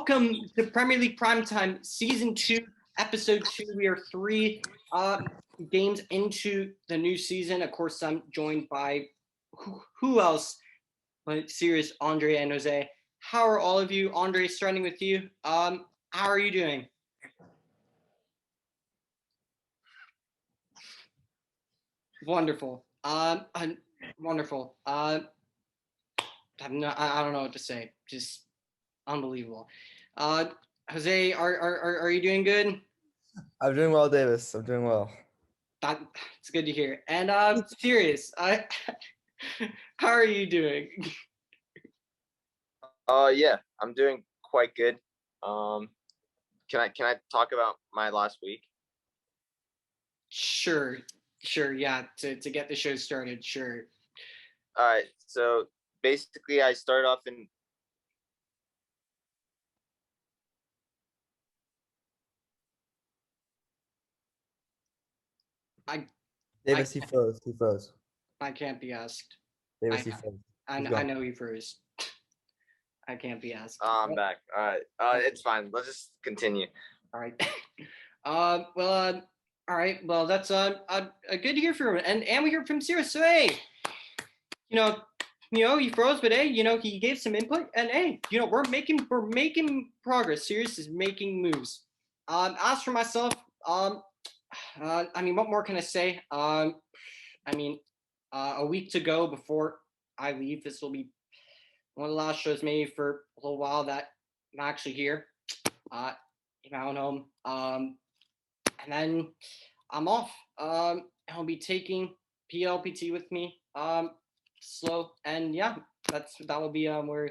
welcome to Premier League Primetime Season 2, Episode 2. We are 3 games into the new season. Of course, I'm joined by who else but serious Andre and Jose. How are all of you? Andre, starting with you. How are you doing? Wonderful. Wonderful. I don't know what to say. Just unbelievable. Jose, are you doing good? I'm doing well, Davis. I'm doing well. It's good to hear. And serious, how are you doing? Yeah, I'm doing quite good. Can I talk about my last week? Sure. Yeah, to get the show started, sure. All right. So basically, I started off in. Davis, he froze. I can't be asked. Davis, he froze. I know he froze. I can't be asked. I'm back. All right. It's fine. Let's just continue. All right. Well, all right. Well, that's a good to hear from him, and we hear from Sirius. So hey, he froze, but hey, he gave some input, and hey, we're making progress. Sirius is making moves. As for myself, I mean, what more can I say? I mean, a week to go before I leave. This will be one of the last shows maybe for a little while that I'm actually here. In my own home. And then I'm off. I'll be taking PLPT with me. Slow, and yeah, that will be where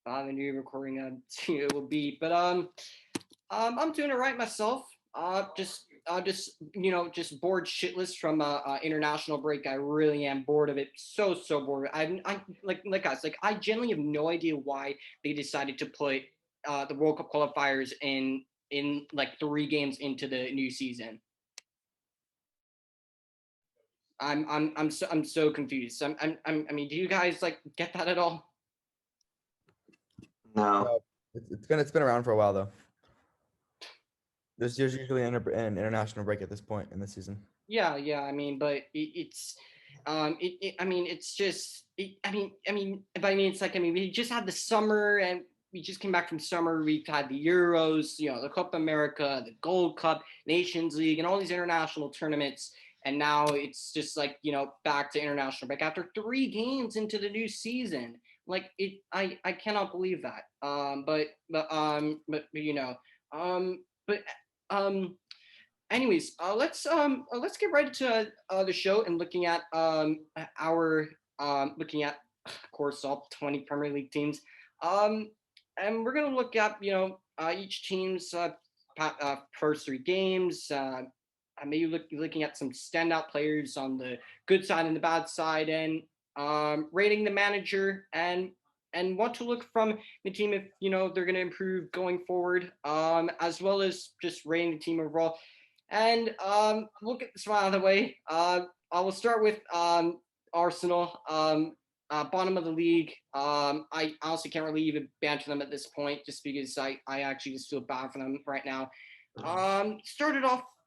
the new recording it will be. But I'm doing it right myself. Just bored shitless from international break. I really am bored of it. So bored. I like guys, like I genuinely have no idea why they decided to put the World Cup qualifiers in like 3 games into the new season. I'm so confused. I mean, do you guys like get that at all? No. It's been around for a while though. There's usually an international break at this point in the season. Yeah. I mean, but it's we just had the summer, and we just came back from summer. We've had the Euros, the Copa America, the Gold Cup, Nations League, and all these international tournaments. And now it's just like, back to international break after 3 games into the new season. Like I cannot believe that. Anyways, let's get right into the show and looking at looking at, of course, all 20 Premier League teams. And we're gonna look at each team's first 3 games. Maybe looking at some standout players on the good side and the bad side, and rating the manager and what to look from the team if they're going to improve going forward, as well as just rating the team overall. And we'll get this one out of the way. I will start with Arsenal, bottom of the league. I honestly can't really even banter them at this point, just because I actually just feel bad for them right now.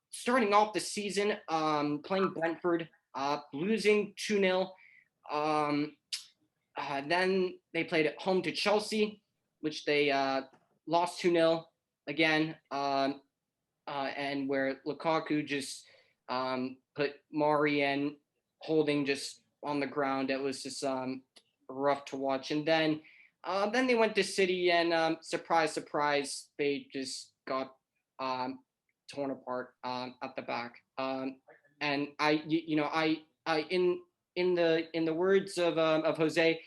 Starting off the season, playing Brentford, losing 2-0. Then they played at home to Chelsea, which they lost 2-0 again. And where Lukaku just put Mari and Holding just on the ground. It was just rough to watch. And then they went to City, and surprise, they just got torn apart at the back. And in the words of Jose,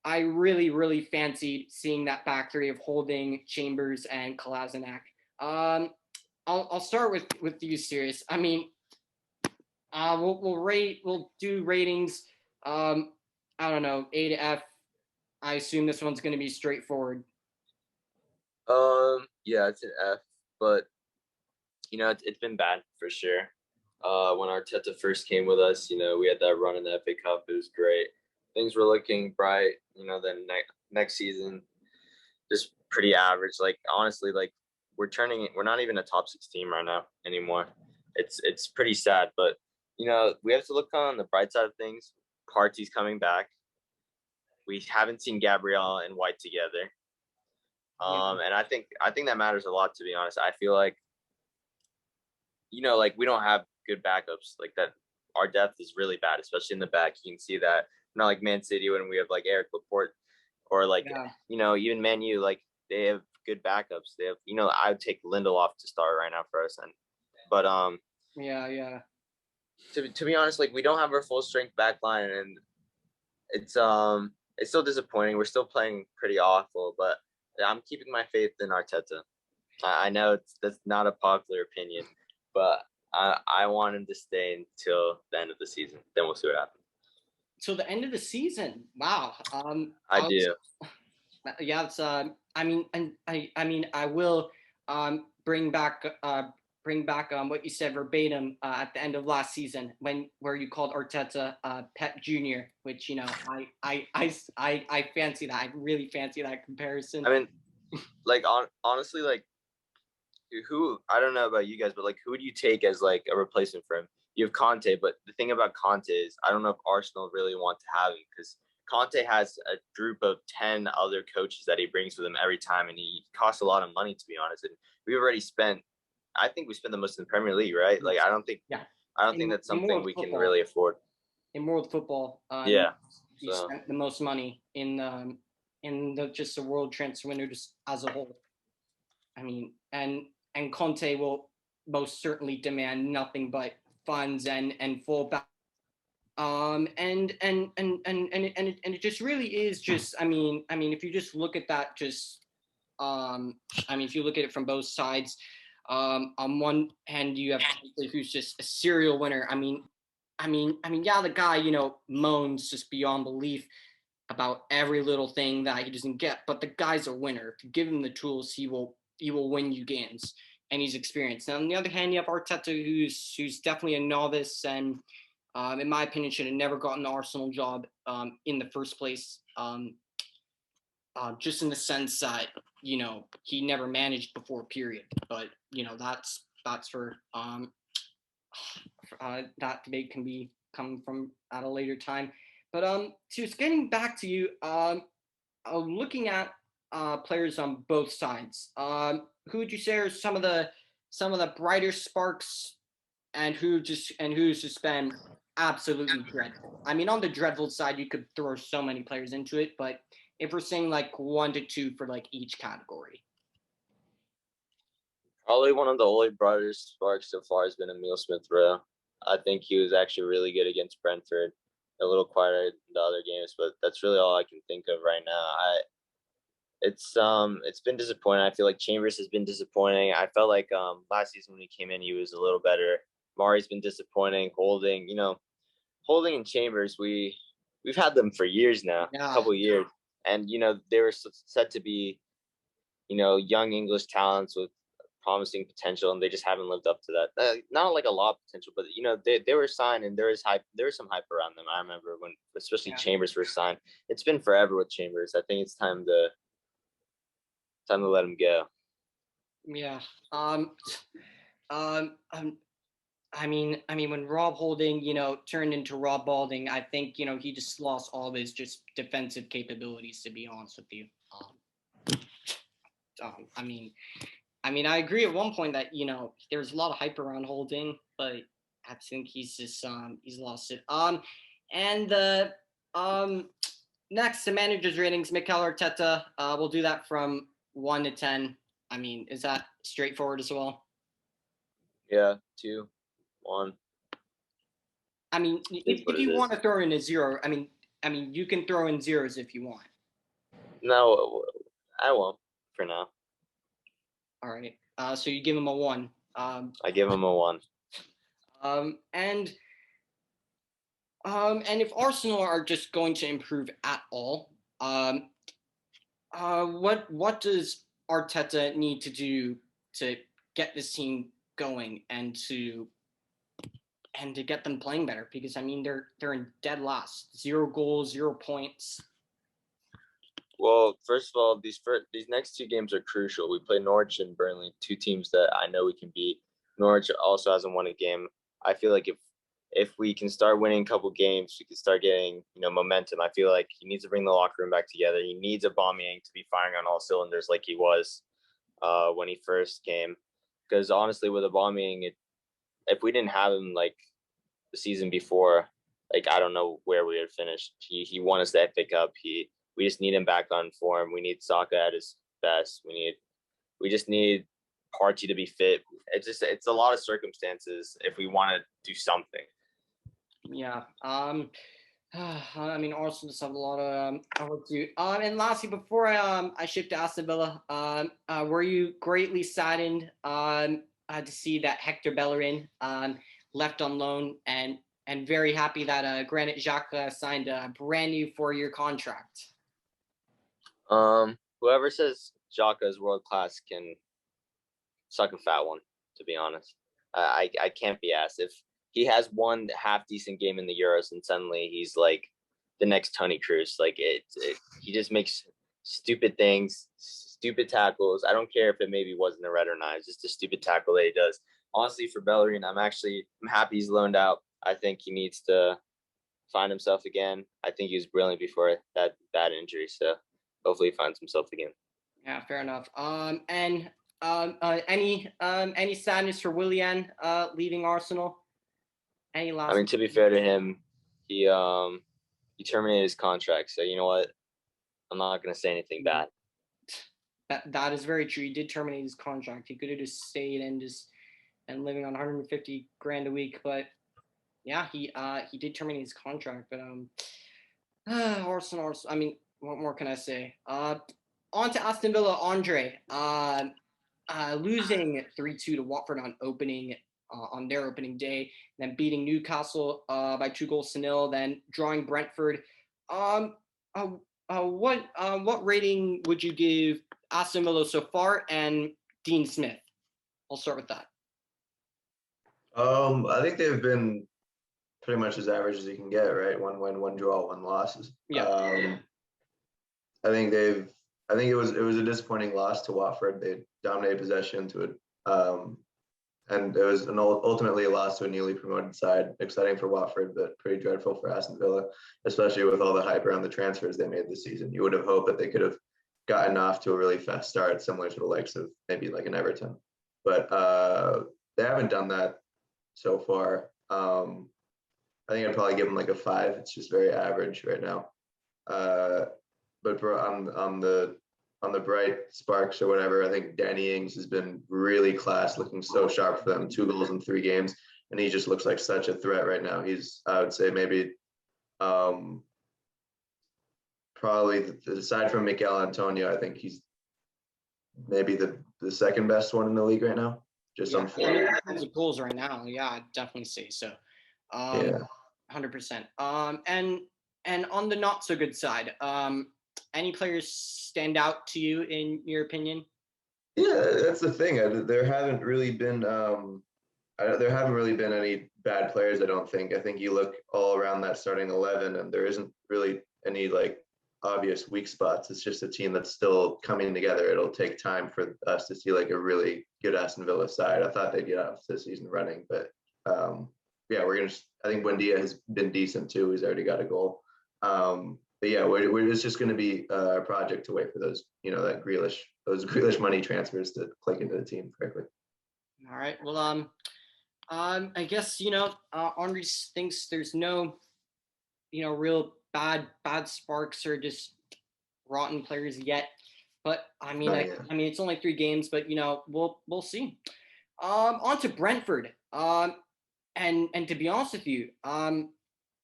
I really fancied seeing that back 3 of Holding, Chambers, and Kolasinac. I'll start with you, Sirius. I mean, we'll do ratings. I don't know, A to F. I assume this one's going to be straightforward. Yeah, it's an F, but it's been bad for sure. When Arteta first came with us, we had that run in the FA Cup. It was great. Things were looking bright. Then next season, just pretty average. Like honestly, like we're not even a top 6 team right now anymore. It's pretty sad, but we have to look on the bright side of things. Partey's coming back. We haven't seen Gabriel and White together. And I think that matters a lot, to be honest. I feel like, like we don't have good backups like that. Our depth is really bad, especially in the back. You can see that. Not like Man City when we have like Eric Laporte, or like even Man U, like they have good backups. They have I would take Lindelof to start right now for us, but to be honest, like we don't have our full strength back line, and it's still disappointing. We're still playing pretty awful, but I'm keeping my faith in Arteta. I know that's not a popular opinion, but I want him to stay until the end of the season. Then we'll see what happens. Till the end of the season. Wow. I do. Yeah, it's I mean I will bring back what you said verbatim at the end of last season where you called Arteta Pep Jr., which I fancy that. I really fancy that comparison. I mean, like honestly, like who, I don't know about you guys, but like who do you take as like a replacement for him? You have Conte, but the thing about Conte is I don't know if Arsenal really want to have him, because Conte has a group of 10 other coaches that he brings with him every time, and he costs a lot of money, to be honest. And we've already spent, I think we spend the most in the Premier League, right? Like I don't think that's something we can really afford. In world football, he spent the most money in just the world transfer window just as a whole. I mean, and Conte will most certainly demand nothing but funds and full back. And it just really is just, I mean, if you just look at that, if you look at it from both sides, on one hand, you have Conte, who's just a serial winner. I mean, the guy, moans just beyond belief about every little thing that he doesn't get, but the guy's a winner. If you give him the tools, he will win you games, and he's experienced. Now, on the other hand, you have Arteta, who's definitely a novice, and in my opinion, should have never gotten the Arsenal job in the first place. Just in the sense that he never managed before, period. But that's for that debate can be come from at a later time. But just getting back to you, looking at players on both sides, who would you say are some of the brighter sparks, and who's just been absolutely dreadful? I mean, on the dreadful side, you could throw so many players into it, but if we're saying like 1 to 2 for like each category. Probably one of the only brighter sparks so far has been Emile Smith-Rowe. I think he was actually really good against Brentford. A little quieter in the other games, but that's really all I can think of right now. It's been disappointing. I feel like Chambers has been disappointing. I felt like last season when he came in, he was a little better. Mari's been disappointing. Holding and Chambers, we've had them for years now, a couple of years, and they were said to be, young English talents with promising potential, and they just haven't lived up to that. Not like a lot of potential, but they were signed, and there was some hype around them. I remember when, especially Chambers first signed. It's been forever with Chambers. I think it's time to let him go. Yeah. I mean, when Rob Holding, turned into Rob Balding, I think, he just lost all of his just defensive capabilities, to be honest with you. I agree at one point that, there was a lot of hype around Holding, but I think he's just, he's lost it. And the, next, the manager's ratings, Mikel Arteta, we'll do that from 1 to 10. I mean, is that straightforward as well? Yeah, 2, 1. I mean, if you want to throw in a 0, I mean, you can throw in zeros if you want. No, I won't for now. All right. So you give him a 1. I give him a 1. And if Arsenal are just going to improve at all, what does Arteta need to do to get this team going and to get them playing better? Because I mean, they're in dead last, 0 goals, 0 points. Well, first of all, these next two games are crucial. We play Norwich and Burnley, two teams that I know we can beat. Norwich also hasn't won a game. I feel like if we can start winning a couple games, we can start getting momentum. I feel like he needs to bring the locker room back together. He needs Aubameyang to be firing on all cylinders like he was when he first came. Because honestly, with Aubameyang, if we didn't have him like the season before, like I don't know where we would finish. He won us the FA Cup. We just need him back on form. We need Saka at his best. We just need Partey to be fit. It's a lot of circumstances if we want to do something. Yeah. I mean, Arsenal just have a lot of work to do. And lastly, before I shift to Aston Villa, were you greatly saddened to see that Hector Bellerin left on loan, and very happy that Granit Xhaka signed a brand new 4-year contract? Whoever says Xhaka is world class can suck a fat one, to be honest. I can't be asked. If he has one half decent game in the Euros and suddenly he's like the next Toni Kroos, like he just makes stupid things, stupid tackles. I don't care if it maybe wasn't a red or not. It's just a stupid tackle that he does. Honestly, for Bellerin, I'm happy he's loaned out. I think he needs to find himself again. I think he was brilliant before that bad injury, so hopefully he finds himself again. Yeah, fair enough. And any sadness for Willian leaving Arsenal? Any last? I mean, to be fair to him, he terminated his contract. So you know what? I'm not gonna say anything bad. That is very true. He did terminate his contract. He could have just stayed and living on 150 grand a week, but yeah, he did terminate his contract. But Arsenal. I mean, what more can I say? On to Aston Villa. Andre. Losing 3-2 to Watford on their opening day, then beating Newcastle by 2-0, then drawing Brentford. What rating would you give Aston Villa so far and Dean Smith? I'll start with that. I think they've been pretty much as average as you can get, right? 1 win, 1 draw, 1 losses. Yeah. I think it was a disappointing loss to Watford. They dominated possession to it. And it was ultimately a loss to a newly promoted side. Exciting for Watford, but pretty dreadful for Aston Villa, especially with all the hype around the transfers they made this season. You would have hoped that they could have gotten off to a really fast start, similar to the likes of maybe like an Everton. But they haven't done that so far. I think I'd probably give them like a 5. It's just very average right now. But on the bright sparks or whatever, I think Danny Ings has been really class, looking so sharp for them. 2 goals in 3 games, and he just looks like such a threat right now. He's, I would say, maybe probably aside from Mikel Antonio, I think he's maybe the second best one in the league right now. Just on form. In terms of goals right now, yeah, I'd definitely say so. 100%. And on the not so good side, any players stand out to you in your opinion? Yeah, that's the thing. There haven't really been any bad players. I don't think. I think you look all around that starting 11, and there isn't really any like obvious weak spots. It's just a team that's still coming together. It'll take time for us to see like a really good Aston Villa side. I thought they'd get off the season running, but yeah, I think Buendia has been decent too. He's already got a goal. But yeah, it's just going to be a project to wait for those Grealish money transfers to click into the team correctly. All right. Well, I guess Andre thinks there's no, real bad sparks or just rotten players yet. But I mean, it's only 3 games, but we'll see. On to Brentford. And to be honest with you,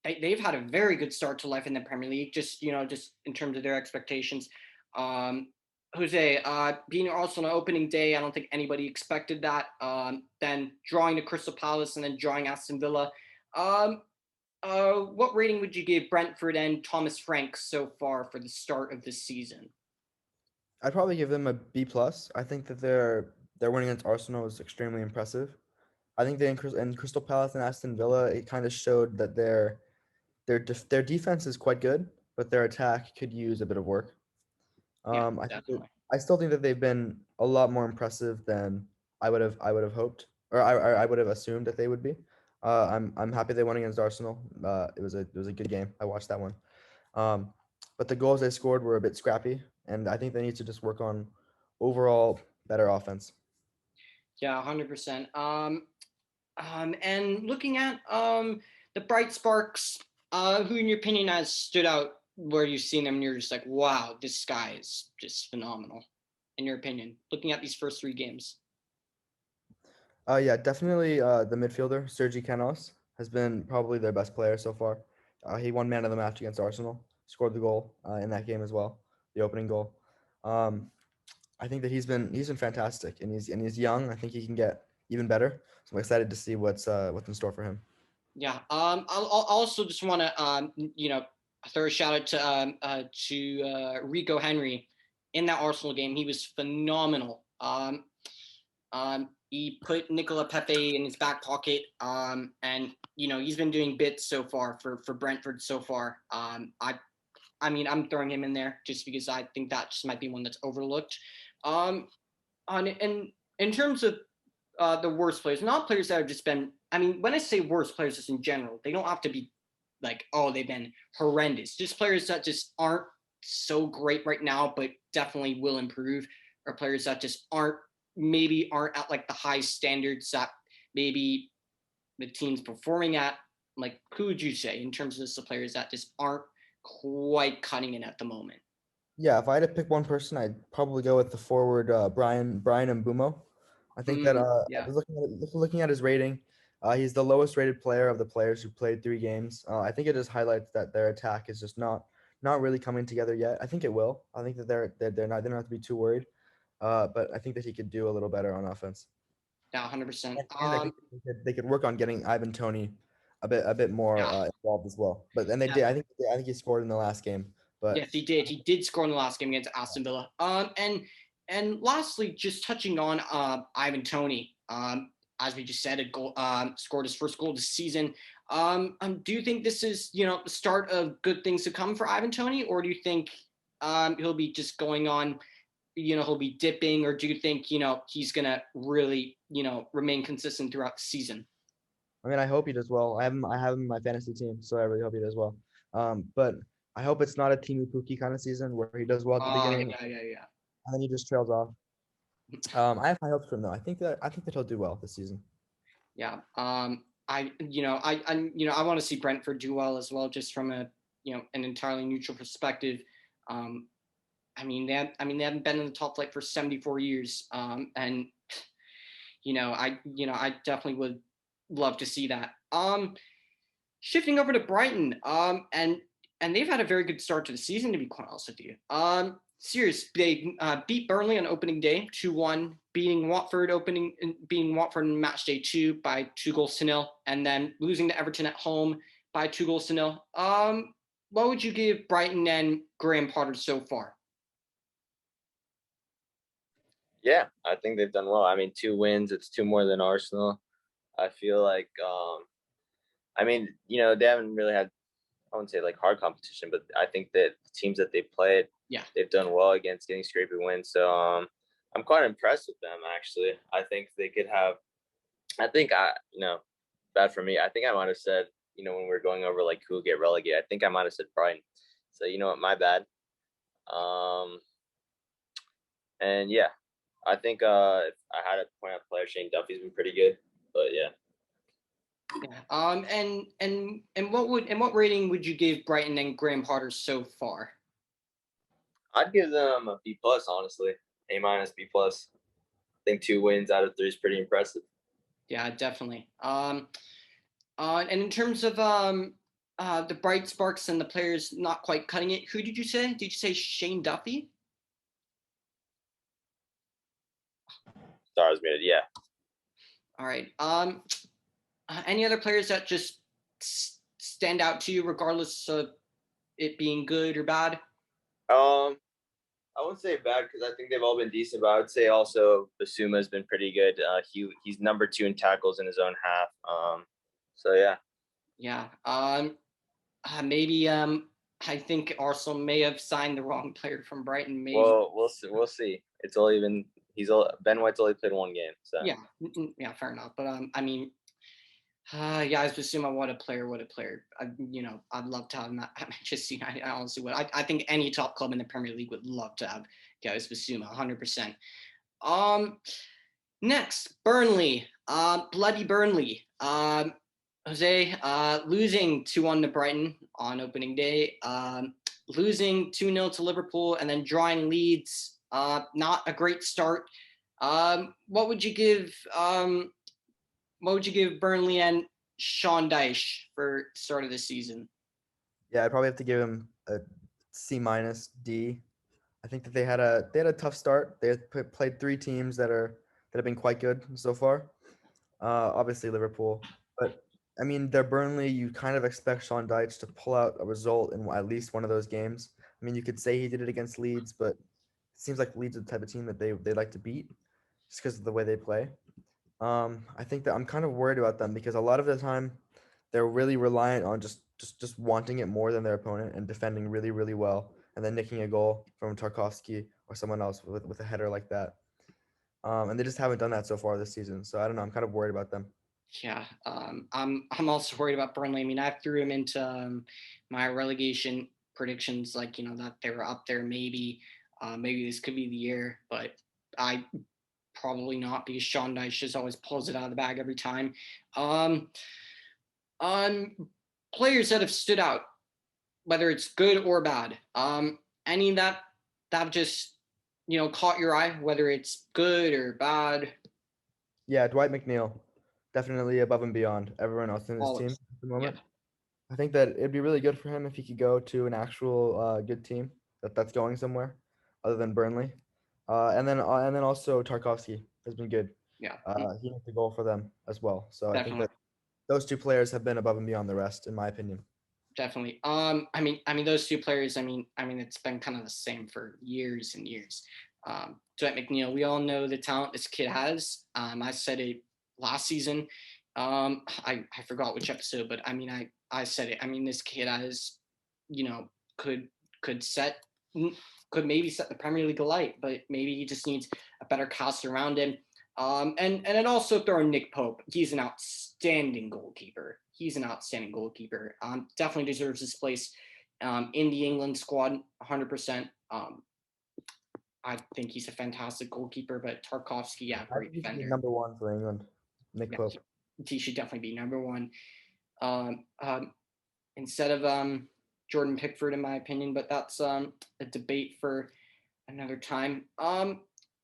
they've had a very good start to life in the Premier League, just in terms of their expectations. Jose, beating Arsenal on opening day, I don't think anybody expected that. Then drawing to Crystal Palace and then drawing Aston Villa. What rating would you give Brentford and Thomas Frank so far for the start of this season? I'd probably give them a B+. I think that their win against Arsenal was extremely impressive. I think in Crystal Palace and Aston Villa, it kind of showed that their defense is quite good, but their attack could use a bit of work. Yeah, I think that, definitely. I still think that they've been a lot more impressive than I would have hoped, or I would have assumed that they would be. I'm happy they won against Arsenal. It was a good game. I watched that one. Um, but the goals they scored were a bit scrappy, and I think they need to just work on overall better offense. Yeah, 100%. And looking at the bright sparks, who in your opinion has stood out where you've seen them and you're just like, wow, this guy is just phenomenal, in your opinion, looking at these first three games? Yeah, definitely. The midfielder Sergi Canos has been probably their best player so far. He won man of the match against Arsenal, scored the goal in that game as well, the opening goal. Um, I think that he's been fantastic, and he's young. I think he can get even better. So I'm excited to see what's in store for him. Yeah. I'll also just want to throw a shout out to Rico Henry in that Arsenal game. He was phenomenal. He put Nicola Pepe in his back pocket. And he's been doing bits so far for Brentford so far. I mean, I'm throwing him in there just because I think that just might be one that's overlooked. Um, and in terms of the worst players, not players that have just been. I mean, when I say worst players, just in general, they don't have to be like, oh, they've been horrendous. Just players that just aren't so great right now, but definitely will improve, or players that just aren't at like the high standards that maybe the team's performing at. Like, who would you say in terms of the players that just aren't quite cutting it at the moment? Yeah, if I had to pick one person, I'd probably go with the forward Brian Mbumo. I think that I Yeah. was looking at his rating. He's the lowest rated player of the players who played 3 games. I think it just highlights that their attack is just not really coming together yet. I think it will. I think that they don't have to be too worried. But I think that he could do a little better on offense. Yeah, 100%. And I think they could work on getting Ivan Toney a bit more Yeah. involved as well. But then they Yeah. did. I think he scored in the last game. But Yes, he did. He did score in the last game against Aston Villa. And lastly, just touching on Ivan Toney. As we just said, a goal, scored his first goal this season. Do you think this is the start of good things to come for Ivan Toney, or do you think he'll be just going on? He'll be dipping, or do you think he's gonna really remain consistent throughout the season? I mean, I hope he does well. I have him in my fantasy team, so I really hope he does well. But I hope it's not a Timu Puki kind of season where he does well at the beginning Yeah. and then he just trails off. I have high hopes for him though. I think that he'll do well this season. Yeah. I want to see Brentford do well as well, just from an entirely neutral perspective. Um, they haven't been in the top flight for 74 years. And I definitely would love to see that. Shifting over to Brighton. And they've had a very good start to the season, to be quite honest with you. Serious. They beat Burnley on opening day 2-1, beating Watford in match day 2 by 2-0, and then losing to Everton at home by 2-0. What would you give Brighton and Graham Potter so far? Yeah, I think they've done well. I mean, 2 wins, it's 2 more than Arsenal. I feel like, they haven't really had, I wouldn't say like hard competition, but I think that the teams that they've played, Yeah. they've done well against getting scrapey wins. So I'm quite impressed with them, actually. I think they could have, bad for me. I think I might have said, when we were going over like who will get relegated, I think I might have said Brighton. So, you know what, my bad. And yeah, I think if I had to point out player, Shane Duffy's been pretty good, but yeah. Yeah. And what rating would you give Brighton and Graham Potter so far? I'd give them a B plus, honestly. A minus, B plus. I think 2 wins out of 3 is pretty impressive. Yeah, definitely. And in terms of the bright sparks and the players not quite cutting it, who did you say? Did you say Shane Duffy? Stars muted, yeah. All right. Any other players that just stand out to you, regardless of it being good or bad? I wouldn't say bad because I think they've all been decent, but I would say also Basuma has been pretty good. He's number 2 in tackles in his own half. So yeah. Yeah. Maybe I think Arsenal may have signed the wrong player from Brighton. Maybe. Well, we'll see. We'll see. It's only been Ben White's only played one game. So Yeah, fair enough. But I mean, yeah, I assume what a player. I'd love to have him at Manchester United. I honestly would. I think any top club in the Premier League would love to have Gaius Bissouma, 100%. Next, Burnley. Bloody Burnley. Jose, losing 2-1 to Brighton on opening day. Losing 2-0 to Liverpool and then drawing Leeds. Not a great start. What would you give Burnley and Sean Dyche for start of the season? Yeah, I'd probably have to give him a C-, D. I think that they had a tough start. They had played 3 teams that have been quite good so far. Obviously Liverpool, but I mean they're Burnley. You kind of expect Sean Dyche to pull out a result in at least one of those games. I mean, you could say he did it against Leeds, but it seems like Leeds are the type of team that they like to beat just because of the way they play. I think that I'm kind of worried about them because a lot of the time they're really reliant on just wanting it more than their opponent and defending really, really well, and then nicking a goal from Tarkowski or someone else with a header like that. And they just haven't done that so far this season. So I don't know. I'm kind of worried about them. Yeah, I'm also worried about Burnley. I mean, I threw him into my relegation predictions, that they were up there. Maybe this could be the year, but I probably not because Sean Dyche just always pulls it out of the bag every time. Players that have stood out, whether it's good or bad. Any that have just caught your eye, whether it's good or bad. Yeah, Dwight McNeil, definitely above and beyond everyone else in his team at the moment. Yeah. I think that it'd be really good for him if he could go to an actual good team that's going somewhere other than Burnley. And then also Tarkowski has been good. Yeah. He hit the goal for them as well. So Definitely. I think that those 2 players have been above and beyond the rest, in my opinion. Definitely. I mean those 2 players. I mean it's been kind of the same for years and years. Dwight McNeil. We all know the talent this kid has. I said it last season. I forgot which episode, but I mean I said it. I mean this kid has, could maybe set the Premier League alight, but maybe he just needs a better cast around him. And then also throw in Nick Pope. He's an outstanding goalkeeper. Definitely deserves his place in the England squad, 100%. I think he's a fantastic goalkeeper, but Tarkowski, yeah, great defender. Number 1 for England, Nick Pope. He should definitely be number 1. Instead of Jordan Pickford, in my opinion, but that's a debate for another time.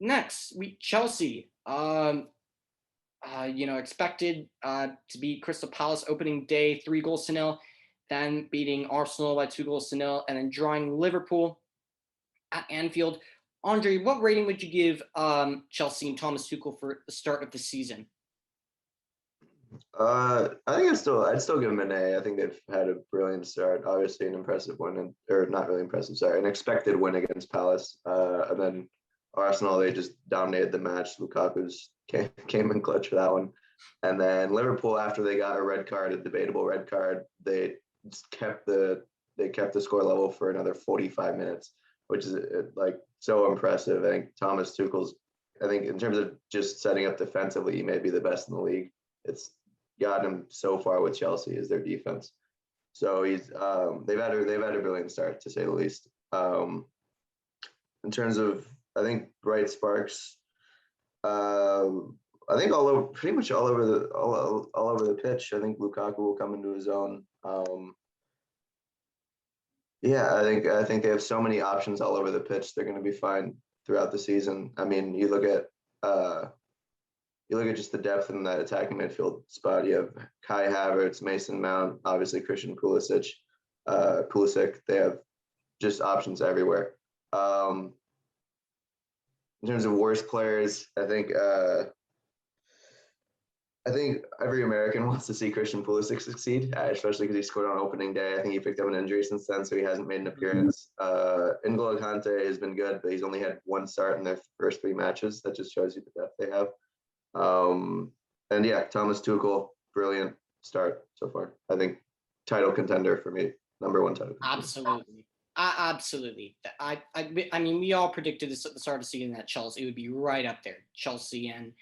Next, Chelsea. Expected to beat Crystal Palace opening day 3-0, then beating Arsenal by 2-0, and then drawing Liverpool at Anfield. Andre, what rating would you give Chelsea and Thomas Tuchel for the start of the season? I think I'd still give them an A. I think they've had a brilliant start. Obviously, an impressive win, or not really impressive. Sorry, an expected win against Palace, and then Arsenal, they just dominated the match. Lukaku's came in clutch for that one, and then Liverpool, after they got a debatable red card, they kept the score level for another 45 minutes, which is so impressive. I think Thomas Tuchel's, in terms of just setting up defensively, he may be the best in the league. It's gotten him so far with Chelsea is their defense. So he's they've had a brilliant start, to say the least. In terms of, I think, bright sparks, I think pretty much all over the pitch. I think Lukaku will come into his own. Yeah, I think they have so many options all over the pitch. They're going to be fine throughout the season. I mean, you look at just the depth in that attacking midfield spot. You have Kai Havertz, Mason Mount, obviously Christian Pulisic. They have just options everywhere. In terms of worst players, I think every American wants to see Christian Pulisic succeed, especially because he scored on opening day. I think he picked up an injury since then, so he hasn't made an appearance. N'Golo Kante has been good, but he's only had 1 start in their first 3 matches. That just shows you the depth they have. And yeah, Thomas Tuchel, brilliant start so far. I think title contender for me number one title. Absolutely. Absolutely. I mean, we all predicted this at the start of the season that Chelsea would be right up there. Chelsea and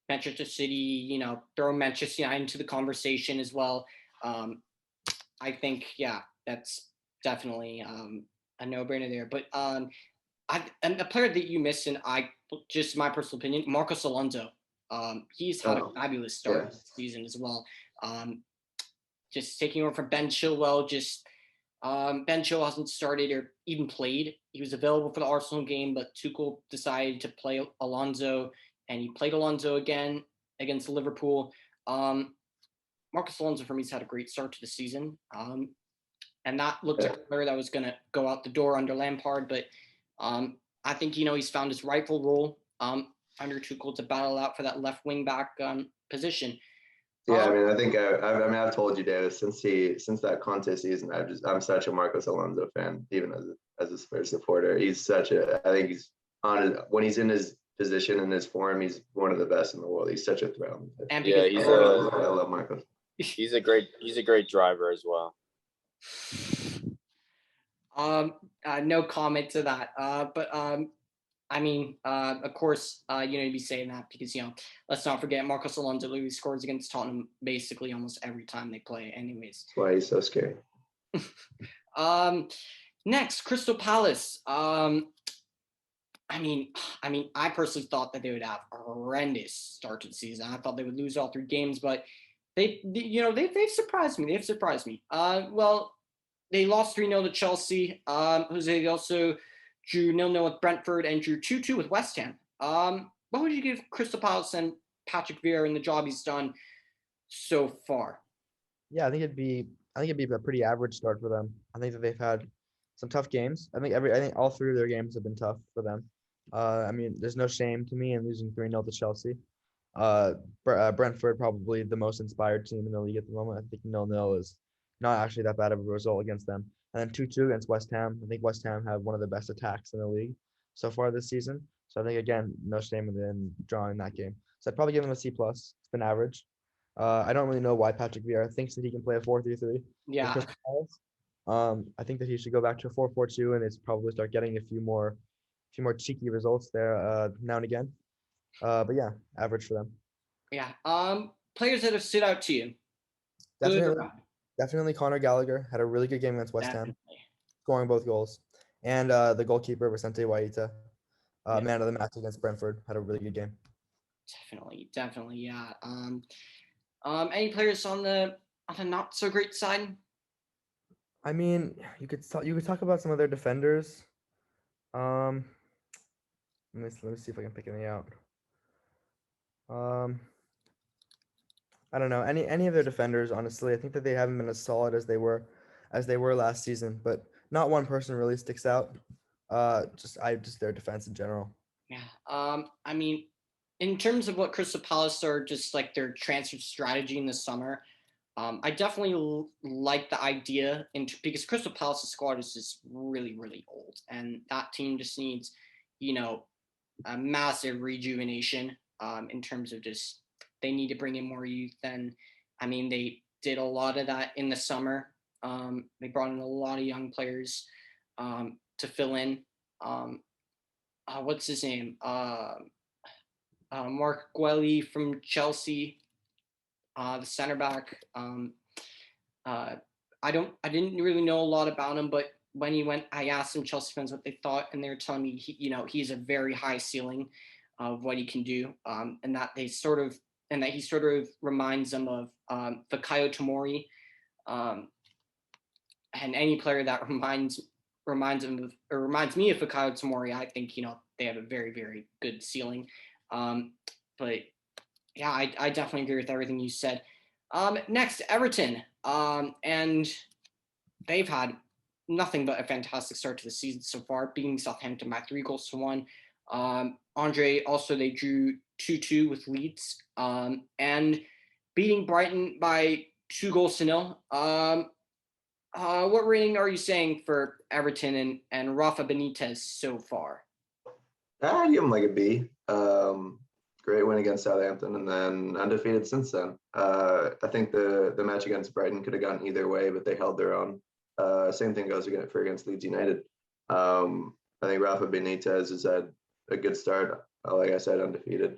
Manchester City, throw Manchester United into the conversation as well. I think, that's definitely a no-brainer there. But and a player that you missed, and just my personal opinion, Marcos Alonso. He's had a fabulous start this season as well. Just taking over from Ben Chilwell. Ben Chilwell hasn't started or even played. He was available for the Arsenal game, but Tuchel decided to play Alonso, and he played Alonso again against Liverpool. Marcos Alonso, for me, has had a great start to the season. And that looked like a player that was going to go out the door under Lampard. But I think, he's found his rightful role under Tuchel to battle out for that left wing back position. Yeah, I mean, I think I've told you, Davis, since that Conte season, I'm such a Marcos Alonso fan, even as a Spurs supporter. I think when he's in his position and his form, he's one of the best in the world. He's such a thrill. And I love Marcos. He's a great driver as well. No comment to that. But I mean, of course, you'd be saying that because, let's not forget Marcos Alonso literally scores against Tottenham basically almost every time they play anyways. That's why he's so scary. Next, Crystal Palace. I I personally thought that they would have a horrendous start to the season. I thought they would lose all 3 games, but they've surprised me. They've surprised me. Well, they lost 3-0 to Chelsea. Jose also drew 0-0 with Brentford and drew 2-2 with West Ham. What would you give Crystal Palace and Patrick Vieira and the job he's done so far? Yeah, I think it'd be a pretty average start for them. I think that they've had some tough games. I think all 3 of their games have been tough for them. There's no shame to me in losing 3-0 to Chelsea. Brentford probably the most inspired team in the league at the moment. I think 0-0 is not actually that bad of a result against them. And then 2-2 against West Ham. I think West Ham have one of the best attacks in the league so far this season. So I think, again, no shame in drawing that game. So I'd probably give them a C+. It's been average. I don't really know why Patrick Vieira thinks that he can play a 4-3-3. Yeah. I think that he should go back to a 4-4-2 and it's probably start getting a few more cheeky results there now and again. But yeah, average for them. Yeah. Players that have stood out to you. Definitely Conor Gallagher had a really good game against West Ham, scoring both goals. And the goalkeeper, Vicente Guaita, man of the match against Brentford, had a really good game. Definitely, yeah. Any players on the not so great side? I mean, you could talk about some of their defenders. Let me see if I can pick any out. I don't know any of their defenders. Honestly, I think that they haven't been as solid as they were last season. But not one person really sticks out. Just their defense in general. Yeah. In terms of what Crystal Palace are, just like their transfer strategy in the summer, I definitely like the idea because Crystal Palace's squad is just really, really old, and that team just needs, a massive rejuvenation. In terms of just they need to bring in more youth. And they did a lot of that in the summer. They brought in a lot of young players to fill in. What's his name? Mark Gueli from Chelsea, the center back. I didn't really know a lot about him, but when he went, I asked some Chelsea fans what they thought, and they were telling me he's a very high ceiling of what he can do, and that he sort of reminds them of Fikayo Tomori, and any player that reminds me of Fikayo Tomori, I think they have a very, very good ceiling. But yeah, I definitely agree with everything you said. Next, Everton, and they've had nothing but a fantastic start to the season so far, beating Southampton by 3-1. Andre, also they drew 2-2 with Leeds, and beating Brighton by 2-0. What rating are you saying for Everton and Rafa Benitez so far? I'd give him like a B. Great win against Southampton, and then undefeated since then. I think the match against Brighton could have gone either way, but they held their own. Same thing goes against Leeds United. I think Rafa Benitez has had a good start. Like I said, undefeated.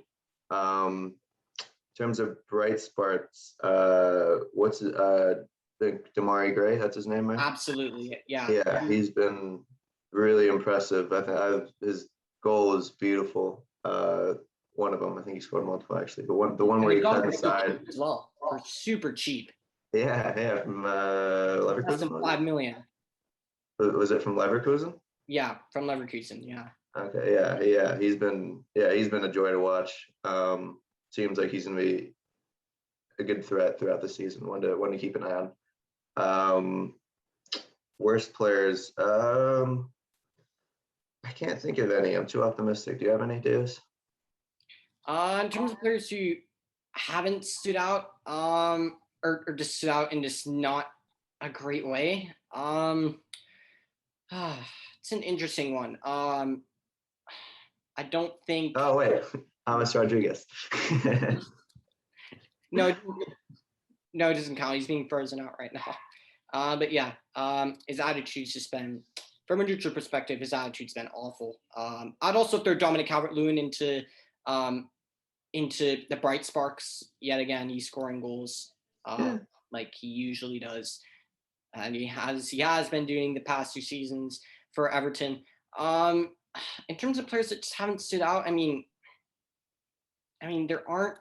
In terms of bright sparks, Damari Gray, that's his name, right? Absolutely, yeah. Yeah, he's been really impressive. I think his goal is beautiful. One of them, I think he scored multiple actually, but the one where he cut inside as well for super cheap. Yeah, from Leverkusen. Less than 5 million. Was it from Leverkusen? Yeah, from Leverkusen. Yeah. Okay, yeah. He's been a joy to watch. Seems like he's gonna be a good threat throughout the season. One to keep an eye on. Worst players. I can't think of any. I'm too optimistic. Do you have any, Davis? In terms of players who haven't stood out, or just stood out in just not a great way. It's an interesting one. I don't think. Oh wait, James Rodriguez. No, it doesn't count. He's being frozen out right now. But yeah, his attitude's just been, from a neutral perspective, his attitude's been awful. I'd also throw Dominic Calvert-Lewin into the bright sparks yet again. He's scoring goals like he usually does, and he has been doing the past 2 seasons for Everton. In terms of players that just haven't stood out, I mean there aren't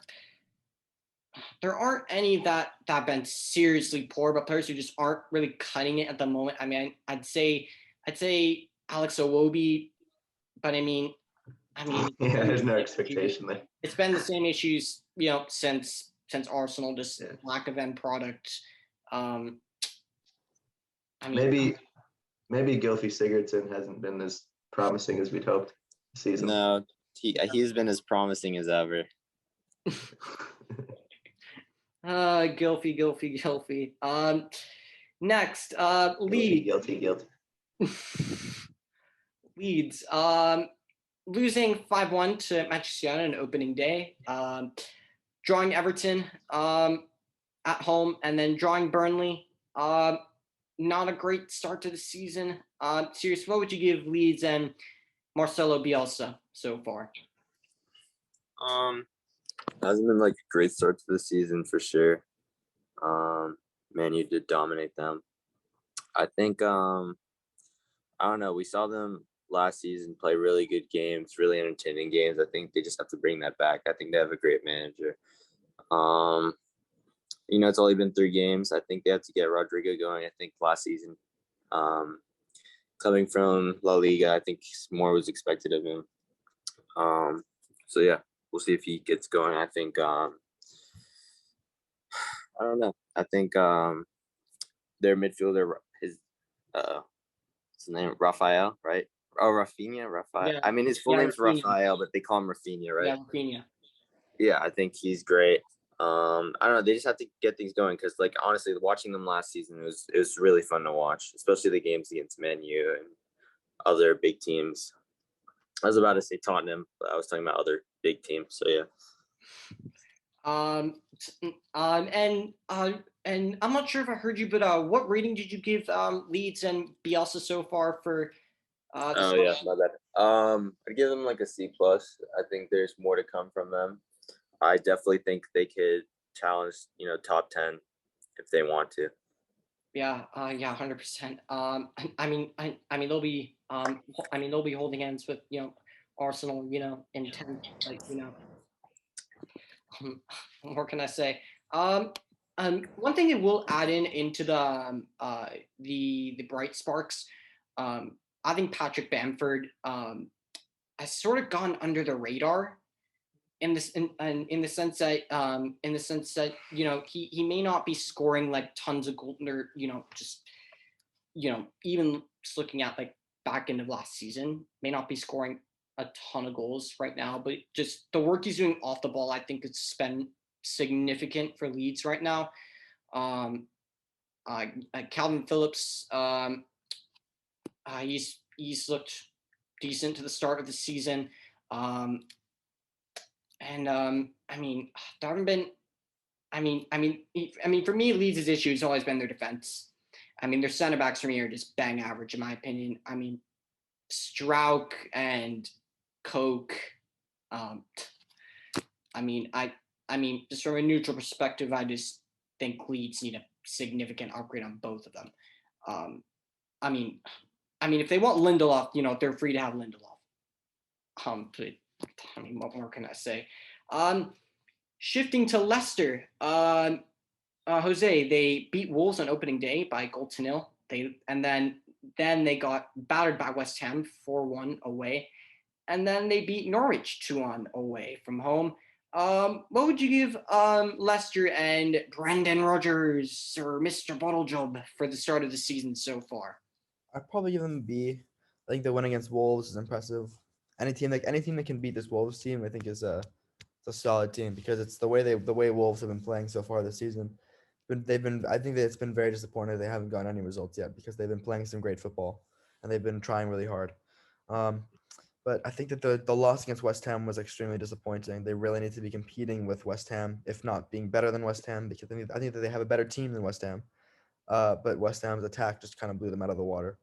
any that have been seriously poor, but players who just aren't really cutting it at the moment. I mean, I'd say Alex Iwobi, but I mean, yeah, there's no expectation there. It's been the same issues, since Arsenal, just lack of end product. Maybe Gylfi Sigurdsson hasn't been as promising as we'd hoped this season. No, he's been as promising as ever. Gylfi. Next, Leeds. Guilty. Leeds. Losing 5-1 to Manchester United on opening day. Drawing Everton at home, and then drawing Burnley. Not a great start to the season. Sirius, what would you give Leeds and Marcelo Bielsa so far? Hasn't been like a great start to the season for sure. Man, you did dominate them. I think I don't know. We saw them last season play really good games, really entertaining games. I think they just have to bring that back. I think they have a great manager. It's only been 3 games. I think they have to get Rodrigo going. I think last season, coming from La Liga, I think more was expected of him. So yeah, we'll see if he gets going. I think I don't know. I think their midfielder is what's his name? Rafael, right? Oh, Rafinha. Yeah. I mean, his full name's Rafael, but they call him Rafinha, right? Yeah, Rafinha. Yeah, I think he's great. I don't know. They just have to get things going because, like, honestly, watching them last season it was really fun to watch, especially the games against Man U and other big teams. I was about to say Tottenham, but I was talking about other big teams. So yeah. And I'm not sure if I heard you, but what rating did you give Leeds and Bielsa so far for? Yeah, my bad. I'd give them like a C+. I think there's more to come from them. I definitely think they could challenge, top 10 if they want to. Yeah, 100%. I mean, they'll be holding hands with Arsenal, in 10, like what more can I say? One thing that we'll add into the bright sparks. I think Patrick Bamford has sort of gone under the radar in the sense that he may not be scoring like tons of goals, or even just looking at like back end of last season, may not be scoring a ton of goals right now, but just the work he's doing off the ball, I think it's been significant for Leeds right now. Calvin Phillips, he's looked decent to the start of the season. I mean, there haven't been. I mean, for me, Leeds' issue has always been their defense, I mean, their center backs from here are just bang average in my opinion. I mean, Strauch and Koch. I mean, just from a neutral perspective, I just think Leeds need a significant upgrade on both of them. I mean, if they want Lindelof, they're free to have Lindelof. But I mean, what more can I say? Shifting to Leicester, Jose, they beat Wolves on opening day by 0-0. Then they got battered by West Ham 4-1 away, and then they beat Norwich 2-1 away from home. What would you give Leicester and Brendan Rodgers or Mr. Bottlejob for the start of the season so far? I'd probably give them a B. I think the win against Wolves is impressive. Any team that can beat this Wolves team, I think is a solid team because it's the way Wolves have been playing so far this season. I think that it's been very disappointing. They haven't gotten any results yet because they've been playing some great football and they've been trying really hard. But I think that the loss against West Ham was extremely disappointing. They really need to be competing with West Ham, if not being better than West Ham, because I think that they have a better team than West Ham. But West Ham's attack just kind of blew them out of the water.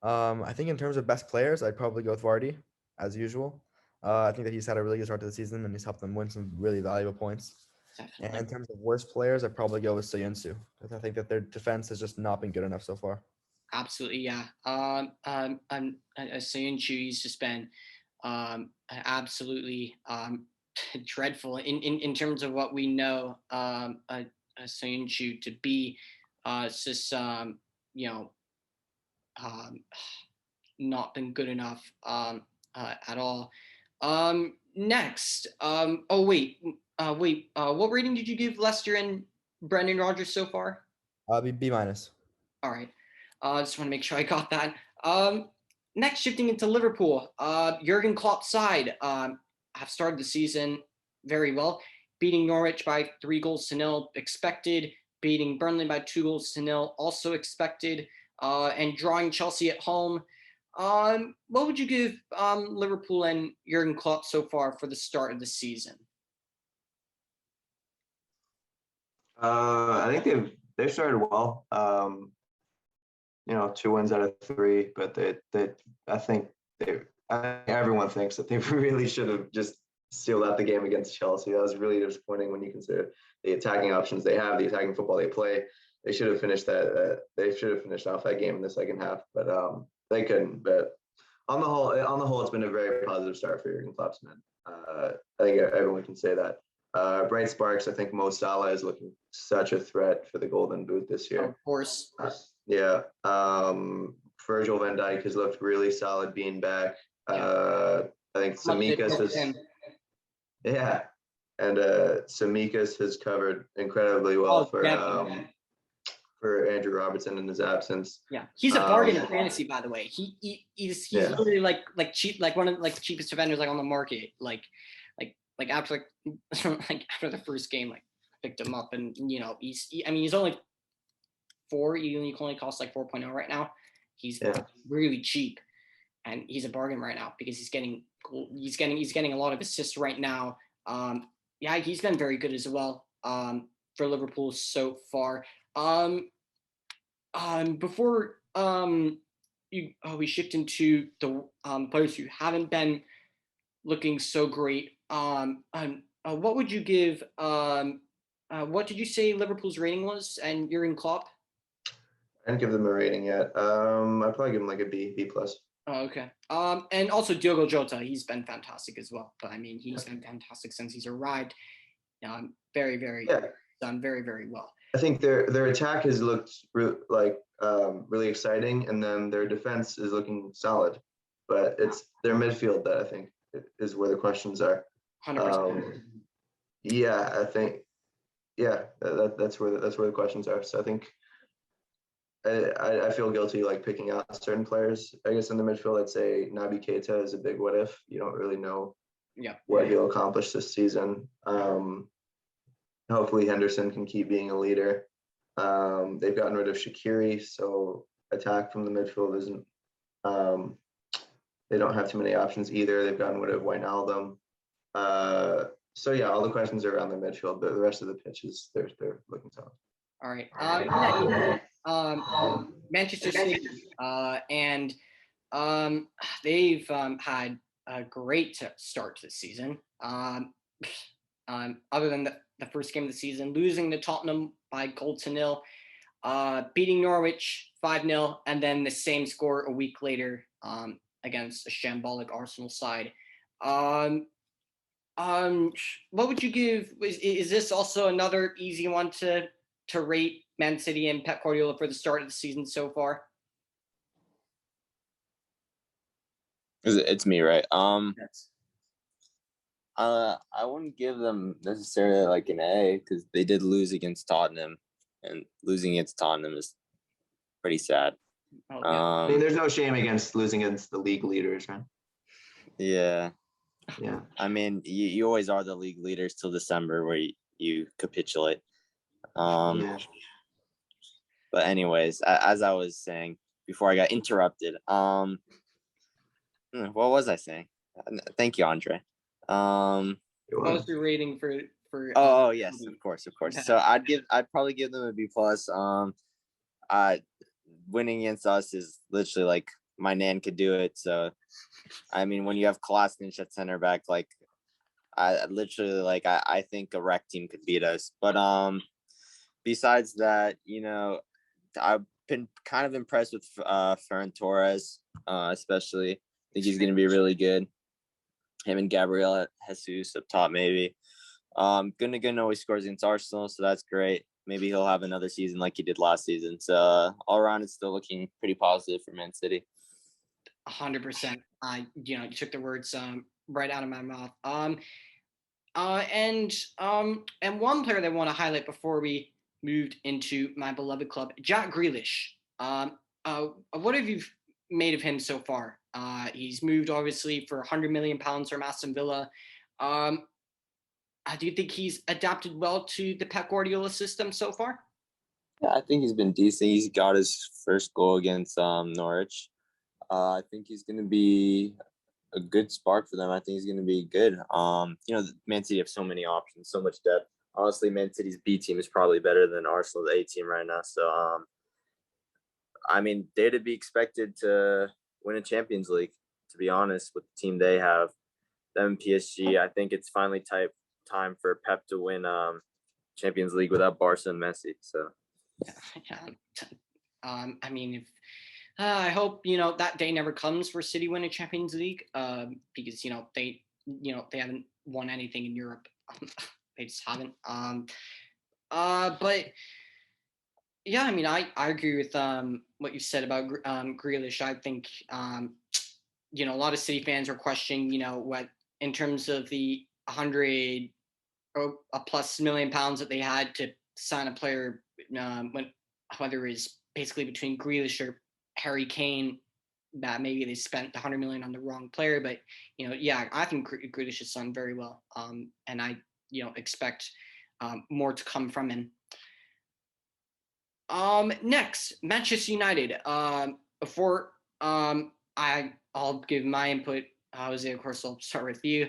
I think in terms of best players, I'd probably go with Vardy, as usual. I think that he's had a really good start to the season and he's helped them win some really valuable points. Definitely. And in terms of worst players, I'd probably go with Soyuncu. I think that their defense has just not been good enough so far. Absolutely, yeah. Soyuncu, he's just been absolutely dreadful in terms of what we know Soyuncu to be. It's just not been good enough at all. Next, what rating did you give Leicester and Brendan Rodgers so far? B minus. All right. I just want to make sure I got that. Next, shifting into Liverpool, Jurgen Klopp's side have started the season very well, beating Norwich by 3-0 expected, beating Burnley by 2-0 also expected, and drawing Chelsea at home. What would you give Liverpool and Jurgen Klopp so far for the start of the season? I think they've started well. 2 wins out of 3, but I think everyone thinks that they really should have just sealed out the game against Chelsea. That was really disappointing when you consider the attacking options they have, the attacking football they play. They should have finished that. They should have finished off that game in the second half, but they couldn't. But on the whole, it's been a very positive start for Jurgen Klopp's men. I think everyone can say that. Bright sparks. I think Mo Salah is looking such a threat for the Golden Boot this year. Of course. Yeah. Virgil van Dijk has looked really solid being back. I think Tsimikas has. Yeah. And Tsimikas has covered incredibly well for Andrew Robertson in his absence. Yeah, he's a bargain in fantasy, by the way. He's literally like cheap, like one of the cheapest defenders on the market. Like after after the first game, picked him up, and he's only 4. He only costs 4.0 right now. He's really cheap, and he's a bargain right now because he's getting a lot of assists right now. He's been very good as well for Liverpool so far. Before we shift into the players who haven't been looking so great, what would you give? What did you say Liverpool's rating was, and Jurgen Klopp? I didn't give them a rating yet. I'd probably give them a B plus. Oh, okay. And also Diogo Jota, he's been fantastic as well. But he's been fantastic since he's arrived. Done very, very well. I think their attack has looked really exciting, and then their defense is looking solid. But it's their midfield that I think is where the questions are. 100%. I think. That's where the questions are. So I think I feel guilty picking out certain players. I guess in the midfield, I'd say Naby Keita is a big what if. You don't really know what he'll accomplish this season. Hopefully Henderson can keep being a leader. They've gotten rid of Shaqiri, so attack from the midfield isn't. They don't have too many options either. They've gotten rid of Wijnaldum. All the questions are around the midfield, but the rest of the pitch is they're looking solid. All right. Manchester City, and they've had a great start to the season. Other than the first game of the season, losing to Tottenham by 0-0, beating Norwich 5-0, and then the same score a week later against a shambolic Arsenal side. What would you give? Is this also another easy one to rate Man City and Pep Guardiola for the start of the season so far? It's me, right? Yes. I wouldn't give them necessarily like an A because they did lose against Tottenham, and losing against Tottenham is pretty sad. Oh, yeah. I mean, there's no shame against losing against the league leaders, right? Yeah. Yeah. I mean, you always are the league leaders till December where you capitulate. Yeah. But anyways, as I was saying before I got interrupted, what was I saying? Thank you, Andre. What was your rating for? Oh yes, of course. So I'd probably give them a B plus. Winning against us is literally like my nan could do it. So, I mean, when you have Kolasinac at center back, like I literally like I think a rec team could beat us. But besides that, I've been kind of impressed with Ferran Torres, especially. I think he's going to be really good. Him and Gabriel Jesus up top, maybe. Gundogan always scores against Arsenal, so that's great. Maybe he'll have another season like he did last season. So all around, it's still looking pretty positive for Man City. 100%. You took the words right out of my mouth. And one player that I want to highlight before we moved into my beloved club, Jack Grealish. What have you made of him so far? He's moved obviously for £100 million from Aston Villa. Do you think he's adapted well to the Pep Guardiola system so far? Yeah, I think he's been decent. He's got his first goal against Norwich. I think he's going to be a good spark for them. I think he's going to be good. Man City have so many options, so much depth. Honestly, Man City's B team is probably better than Arsenal's A team right now. So, I mean, they'd be expected to win a Champions League, to be honest, with the team they have. Them PSG, I think it's finally time for Pep to win Champions League without Barca and Messi. So, I mean, if I hope that day never comes for City winning Champions League, because they haven't won anything in Europe. They just haven't. But yeah, I mean, I agree with what you said about Grealish. I think a lot of City fans are questioning what in terms of the 100 or a plus million pounds that they had to sign a player, whether it's basically between Grealish or Harry Kane, that maybe they spent the 100 million on the wrong player. But I think Grealish has done very well, and I expect more to come from him. Next, Manchester United. Before I'll give my input. Jose, of course, I'll start with you.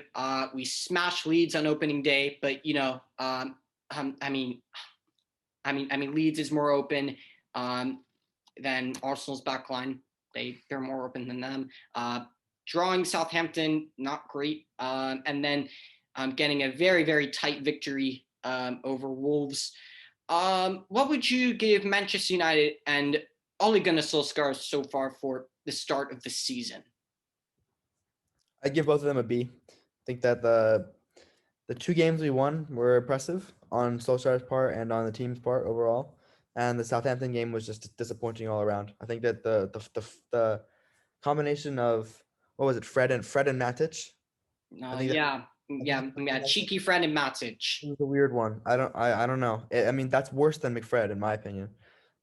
We smashed Leeds on opening day, but I mean, Leeds is more open than Arsenal's backline. They're more open than them. Drawing Southampton, not great, and then getting a very, very tight victory over Wolves. What would you give Manchester United and Ole Gunnar Solskjaer so far for the start of the season? I'd give both of them a B. I think that the 2 games we won were impressive on Solskjaer's part and on the team's part overall. And the Southampton game was just disappointing all around. I think that the combination of Fred and Matic. Cheeky Fred and Matic. It was a weird one. I don't know. I mean, that's worse than McFred in my opinion.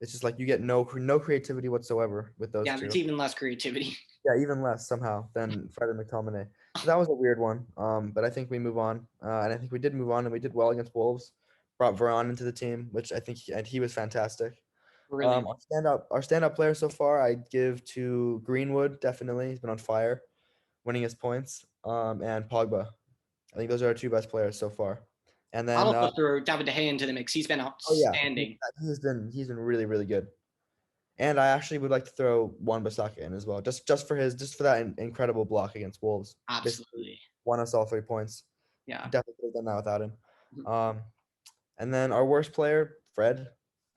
It's just like you get no creativity whatsoever with those two. Yeah, it's even less creativity. Yeah, even less somehow than Fred and McTominay. So that was a weird one. But I think we move on. And I think we did move on, and we did well against Wolves. Brought Varane into the team, which I think he was fantastic. Really? Our standout player so far, I'd give to Greenwood. Definitely, he's been on fire, winning his points. And Pogba. I think those are our 2 best players so far. And then I'll also throw David De Gea into the mix. He's been outstanding. He's been really, really good. And I actually would like to throw Wan-Bissaka in as well, just for that incredible block against Wolves. Basically Absolutely. won us all 3 points. Yeah. Definitely could have done that without him. Mhm. And then our worst player, Fred.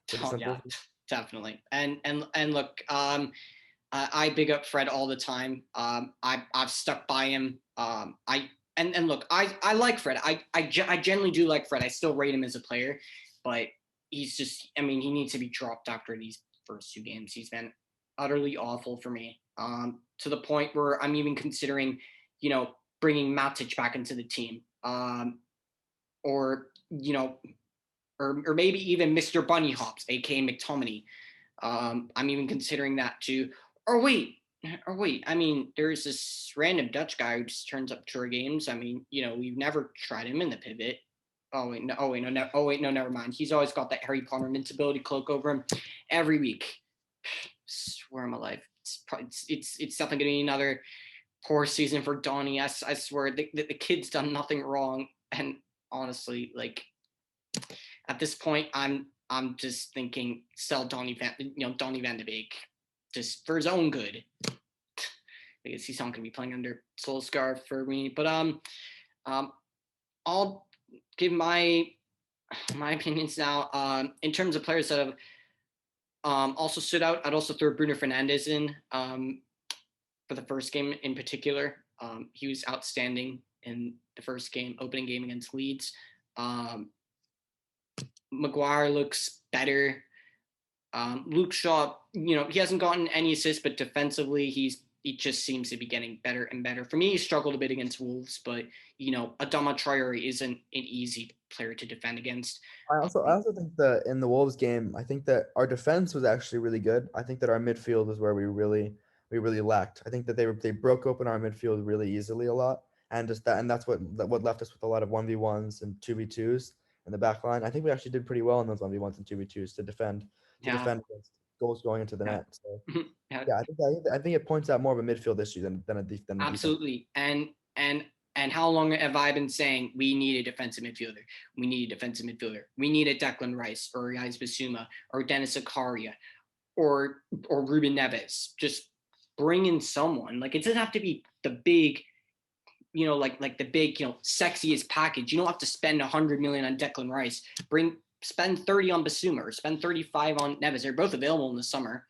Pretty Oh, simple. yeah, definitely. And look, I big up Fred all the time. I've stuck by him. And look, I like Fred. I generally do like Fred. I still rate him as a player, but he's just, I mean, he needs to be dropped after these first 2 games. He's been utterly awful for me. To the point where I'm even considering, bringing Matic back into the team. Or or maybe even Mr. Bunny Hops, aka McTominay. I'm even considering that too. Or wait, I mean, there's this random Dutch guy who just turns up to our games. I mean, we've never tried him in the pivot. Never mind. He's always got that Harry Potter invincibility cloak over him every week. Swear on my life, it's definitely gonna be another poor season for Donny. I swear the kid's done nothing wrong, and honestly, like at this point, I'm just thinking sell Donny Van de Beek, just for his own good, because he's not going to be playing under Solskjaer for me. But I'll give my opinions now. In terms of players that have also stood out, I'd also throw Bruno Fernandez in for the first game in particular. He was outstanding in the first game, opening game against Leeds. Maguire looks better. Luke Shaw, he hasn't gotten any assists, but defensively, he just seems to be getting better and better. For me, he struggled a bit against Wolves, but Adama Traore isn't an easy player to defend against. I also think that in the Wolves game, I think that our defense was actually really good. I think that our midfield is where we really lacked. I think that they broke open our midfield really easily a lot, and that's what left us with a lot of 1v1s and 2v2s in the back line. I think we actually did pretty well in those 1v1s and 2v2s to defend against goals going into the net. So yeah, I think it points out more of a midfield issue than a defense. Absolutely. And how long have I been saying we need a defensive midfielder? We need a defensive midfielder. We need a Declan Rice or Yais Basuma or Dennis Zakaria or Ruben Neves. Just bring in someone. Like, it doesn't have to be the big, like the big, sexiest package. You don't have to spend 100 million on Declan Rice. Spend 30 on Basuma or spend 35 on Neves. They're both available in the summer.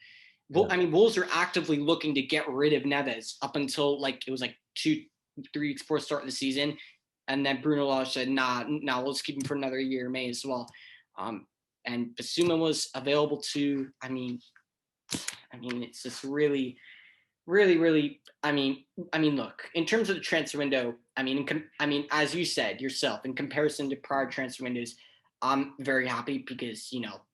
Well, I mean, Wolves are actively looking to get rid of Neves up until it was 2-3 weeks before the start of the season. And then Bruno Lage said, nah, we'll just keep him for another year, may as well. And Basuma was available too. I mean, it's just really, really, really, I mean, look, in terms of the transfer window, I mean, as you said yourself, in comparison to prior transfer windows, I'm very happy because,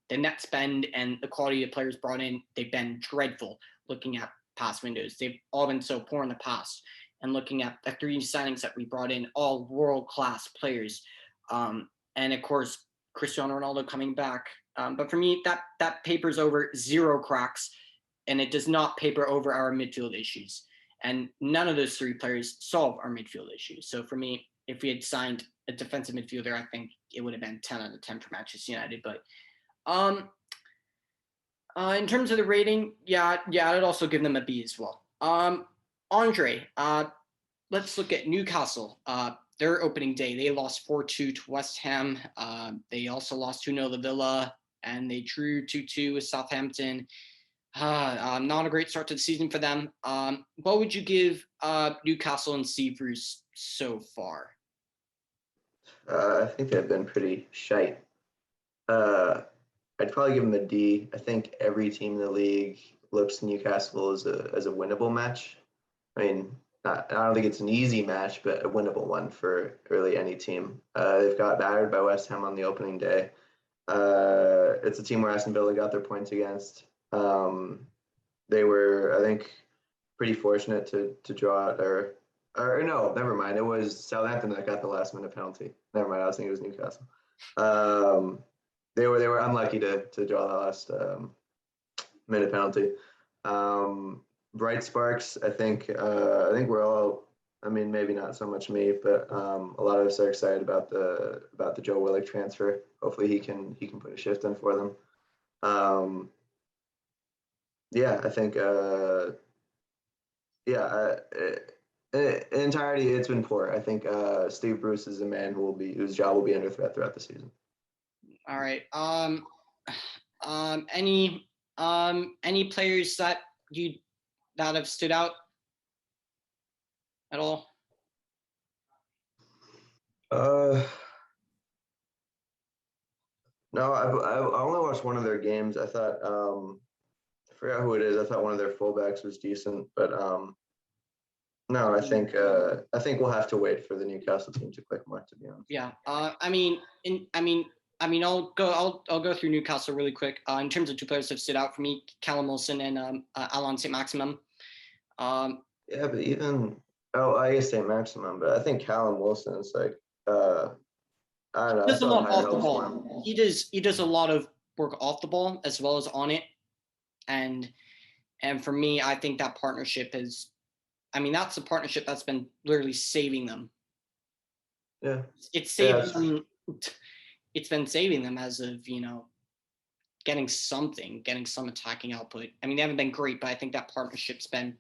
the net spend and the quality of players brought in, they've been dreadful looking at past windows. They've all been so poor in the past. And looking at the 3 signings that we brought in, all world-class players. And of course, Cristiano Ronaldo coming back. But for me, that papers over 0 cracks, and it does not paper over our midfield issues. And none of those 3 players solve our midfield issues. So for me, if we had signed a defensive midfielder, I think it would have been 10 out of 10 for Manchester United. But in terms of the rating, yeah, I'd also give them a B as well. Andre, let's look at Newcastle. Their opening day, they lost 4-2 to West Ham. They also lost 2-0 to Villa, and they drew 2-2 with Southampton. Not a great start to the season for them. What would you give Newcastle and Steve Bruce so far? I think they've been pretty shite. I'd probably give them a D. I think every team in the league looks to Newcastle as a winnable match. I mean, I don't think it's an easy match, but a winnable one for really any team. They've got battered by West Ham on the opening day. It's a team where Aston Villa got their points against. They were, I think, pretty fortunate to draw it, or no, never mind. It was Southampton that got the last minute penalty. Never mind. I was thinking it was Newcastle. They were unlucky to draw the last minute penalty. Bright sparks. I think we're all. I mean, maybe not so much me, but a lot of us are excited about the Joe Willock transfer. Hopefully, he can put a shift in for them. yeah, I think in entirety, it's been poor. I think Steve Bruce is a man whose job will be under threat throughout the season. All right. Any players that have stood out at all? No, I only watched one of their games. I thought I forgot who it is. I thought one of their fullbacks was decent, but no, I think we'll have to wait for the Newcastle team to click more. To be honest. Yeah. I'll go through Newcastle really quick. In terms of two players that stood out for me, Callum Wilson and Alon St. Maximum. Yeah, but even I guess St. Maximum, but I think Callum Wilson is like I don't know. Does a lot off the for him. ball. He does a lot of work off the ball as well as on it, and for me, I think that partnership is. That's a partnership that's been literally saving them. Yeah, it's saved them. It's been saving them as of getting some attacking output. They haven't been great, but I think that partnership's been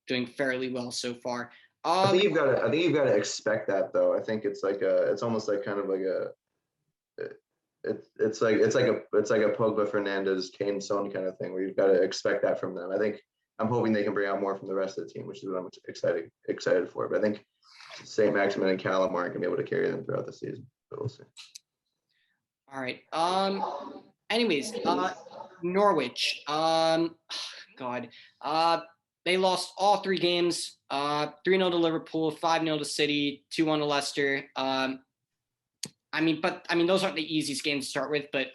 doing fairly well so far. I think you've got to expect that though. I think it's it's almost like kind of like it's like a Pogba, Fernandez, Kane, Son kind of thing where you've got to expect that from them. I'm hoping they can bring out more from the rest of the team, which is what I'm excited for. But I think St. Maximin and Callum aren't going to be able to carry them throughout the season. But we'll see. All right. Anyways, Norwich. God. They lost all 3 games. 3-0 to Liverpool, 5-0 to City, 2-1 to Leicester. Those aren't the easiest games to start with. But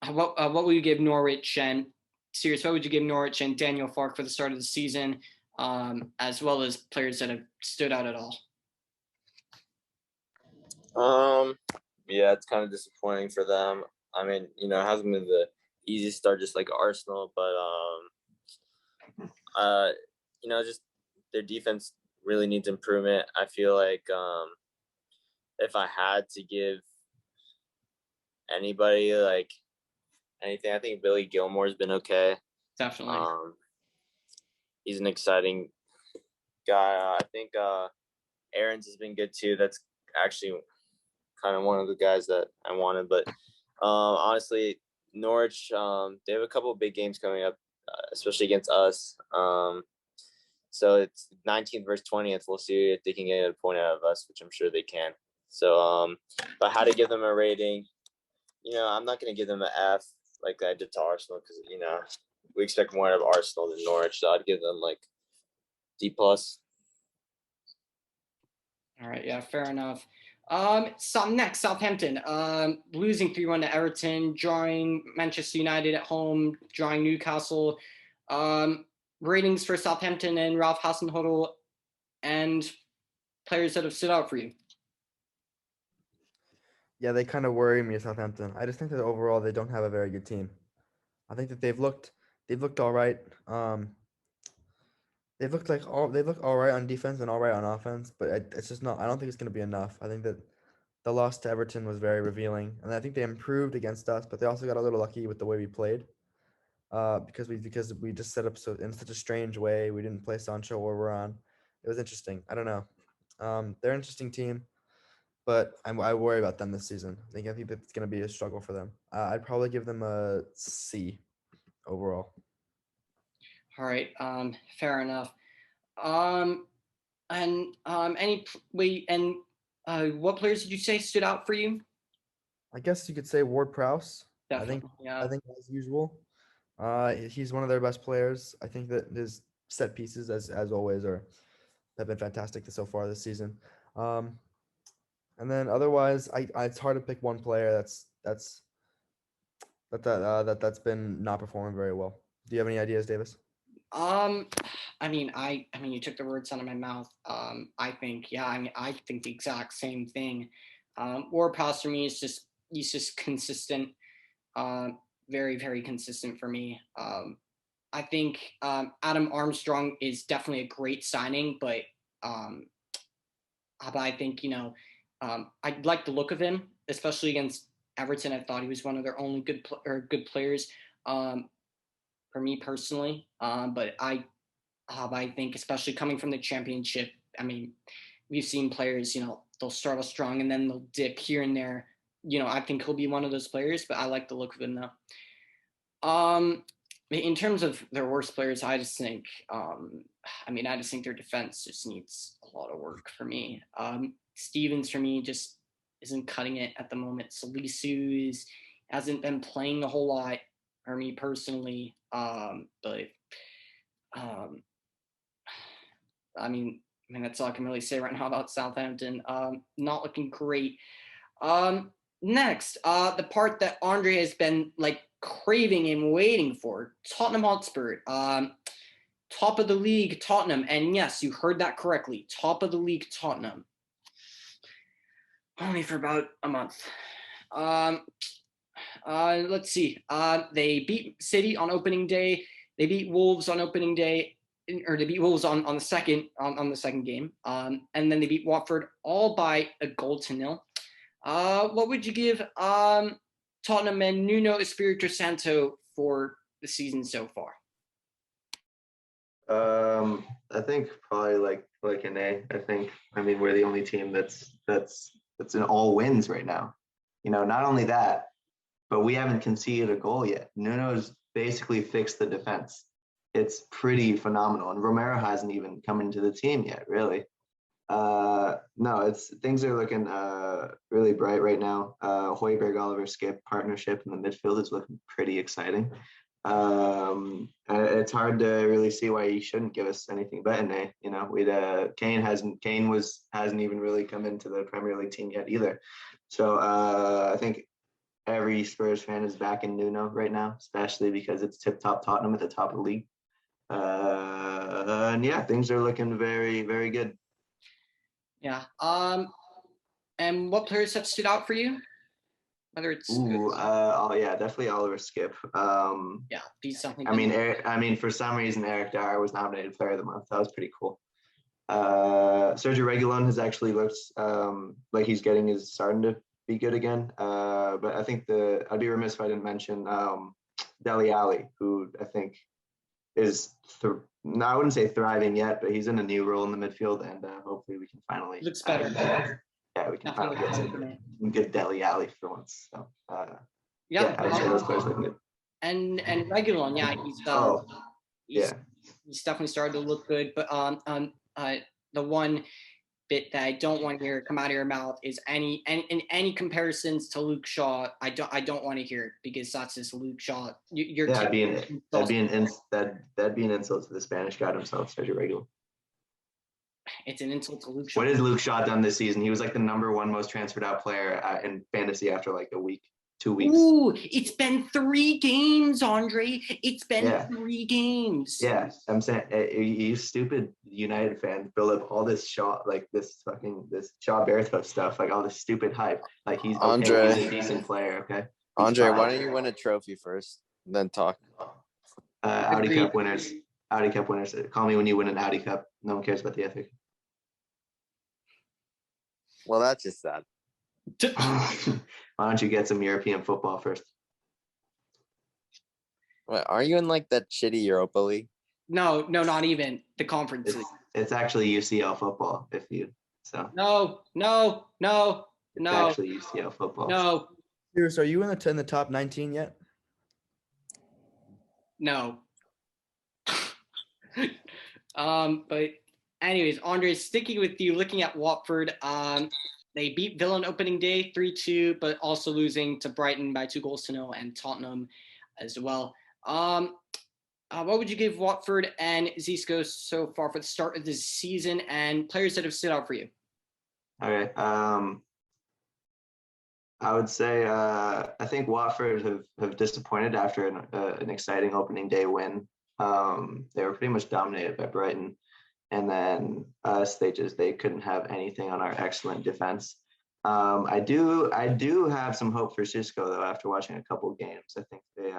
what would you give Norwich and Sirius? What would you give Norwich and Daniel Farke for the start of the season, as well as players that have stood out at all? Yeah, it's kind of disappointing for them. It hasn't been the easiest start, just like Arsenal, but just their defense really needs improvement. I feel like if I had to give anybody like anything, I think Billy Gilmore's been okay. Definitely. He's an exciting guy. I think Aaron's has been good too. That's actually kind of one of the guys that I wanted, but honestly, Norwich, they have a couple of big games coming up, especially against us. So it's 19th versus 20th. We'll see if they can get a point out of us, which I'm sure they can. So if I had to give them a rating, I'm not going to give them an F like I did to Arsenal because, we expect more out of Arsenal than Norwich. So I'd give them like D+. All right. Yeah, fair enough. Next, Southampton, losing 3-1 to Everton, drawing Manchester United at home, drawing Newcastle. Ratings for Southampton and Ralph Hasenhuttl and players that have stood out for you. Yeah, they kind of worry me, Southampton. I just think that overall they don't have a very good team. I think that they've looked all right. They've looked all right on defense and all right on offense, but it's just not. I don't think it's going to be enough. I think that the loss to Everton was very revealing, and I think they improved against us, but they also got a little lucky with the way we played. Because we just set up in such a strange way. We didn't play Sancho where we're on. It was interesting. I don't know. They're an interesting team, but I worry about them this season. I think it's going to be a struggle for them. I'd probably give them a C overall. All right. Fair enough. What players did you say stood out for you? I guess you could say Ward-Prowse. Definitely. I think as usual. He's one of their best players. I think that his set pieces, as always, have been fantastic so far this season. And then otherwise, it's hard to pick one player that's been not performing very well. Do you have any ideas, Davis? You took the words out of my mouth. I think the exact same thing. Ward-Prowse for me he's just consistent. Very, very consistent for me. I think Adam Armstrong is definitely a great signing, but I think I like the look of him, especially against Everton. I thought he was one of their only good players. for me personally. But I think, especially coming from the Championship, I mean, we've seen players, they'll start off strong and then they'll dip here and there. I think he'll be one of those players, but I like the look of him though. In terms of their worst players, I just think, their defense just needs a lot of work for me. Stevens for me just isn't cutting it at the moment. Salisu hasn't been playing a whole lot for me personally. That's all I can really say right now about Southampton. Not looking great. Next, the part that Andre has been craving and waiting for, Tottenham Hotspur. Top of the league, Tottenham. And yes, you heard that correctly. Top of the league, Tottenham. Only for about a month. Let's see. They beat City on opening day. They beat Wolves on opening day. Or they beat Wolves on the second game. And then they beat Watford all by a 0-0. What would you give Tottenham and Nuno Espirito Santo for the season so far? I think probably like an A. We're the only team that's in all wins right now. Not only that, but we haven't conceded a goal yet. Nuno's basically fixed the defense. It's pretty phenomenal, and Romero hasn't even come into the team yet, really. Things are looking really bright right now. Højbjerg Oliver Skip partnership in the midfield is looking pretty exciting. It's hard to really see why he shouldn't give us anything but an A. Kane hasn't even really come into the Premier League team yet either. So I think every Spurs fan is back in Nuno right now, especially because it's tip-top Tottenham at the top of the league. Things are looking very, very good. Yeah. And what players have stood out for you? Whether it's definitely Oliver Skip. He's something. For some reason, Eric Dyer was nominated Player of the Month. That was pretty cool. Sergio Reguilon has actually looked like he's starting to be good again. But I think I'd be remiss if I didn't mention Dele Alli, who I think is I wouldn't say thriving yet, but he's in a new role in the midfield, and hopefully we can finally looks better. We can finally get some good Dele Alli for once. So I'd say those players looking good. And Reguilon, he's definitely started to look good. But the one bit that I don't want to hear come out of your mouth is any comparisons to Luke Shaw. I don't want to hear it, because that's just Luke Shaw. That'd be an insult to the Spanish god himself, Sergio Reguilon. It's an insult to Luke Shaw. What has Luke Shaw done this season? He was the number one most transferred out player in fantasy after a week, 2 weeks. Ooh, it's been 3 games, Andre. It's been 3 games. Yeah, I'm saying you stupid United fans build up all this Shaw, this Shaw Bertha stuff, all this stupid hype. He's Andre. He's a decent player. Okay. Andre, why don't you win a trophy first, and then talk? Audi Cup winners. Audi Cup winners. Call me when you win an Audi Cup. No one cares about the FA. Well, that's just sad. Why don't you get some European football first? What, are you in that shitty Europa League? No, not even the Conference League. It's actually UCL football. No. It's actually UCL football. No. Serious, are you in the top 19 yet? No. But anyways, Andre, sticking with you, looking at Watford, they beat Villa on opening day 3-2, but also losing to Brighton by 2-0 and Tottenham as well. What would you give Watford and Zisco so far for the start of this season, and players that have stood out for you? All right. I would say I think Watford have disappointed after an exciting opening day win. They were pretty much dominated by Brighton. And then us, they couldn't have anything on our excellent defense. I do have some hope for Cisco though. After watching a couple of games, I think they